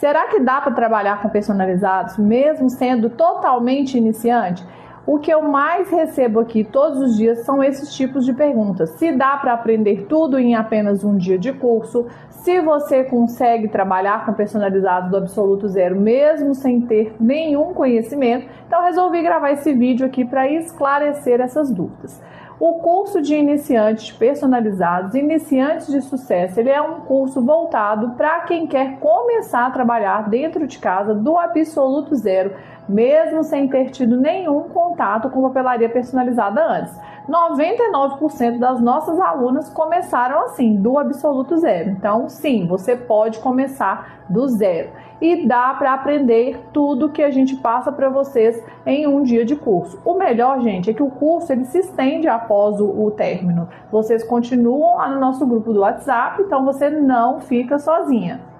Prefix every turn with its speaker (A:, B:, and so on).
A: Será que dá para trabalhar com personalizados, mesmo sendo totalmente iniciante? O que eu mais recebo aqui todos os dias são esses tipos de perguntas. Se dá para aprender tudo em apenas um dia de curso, se você consegue trabalhar com personalizados do absoluto zero, mesmo sem ter nenhum conhecimento. Então, resolvi gravar esse vídeo aqui para esclarecer essas dúvidas. O curso de iniciantes personalizados, iniciantes de sucesso, ele é um curso voltado para quem quer começar a trabalhar dentro de casa do absoluto zero, mesmo sem ter tido nenhum contato com papelaria personalizada antes. 99% das nossas alunas começaram assim, do absoluto zero. Então, sim, você pode começar do zero. E dá para aprender tudo que a gente passa para vocês em um dia de curso. O melhor, gente, é que o curso ele se estende após o término. Vocês continuam lá no nosso grupo do WhatsApp, então você não fica sozinha.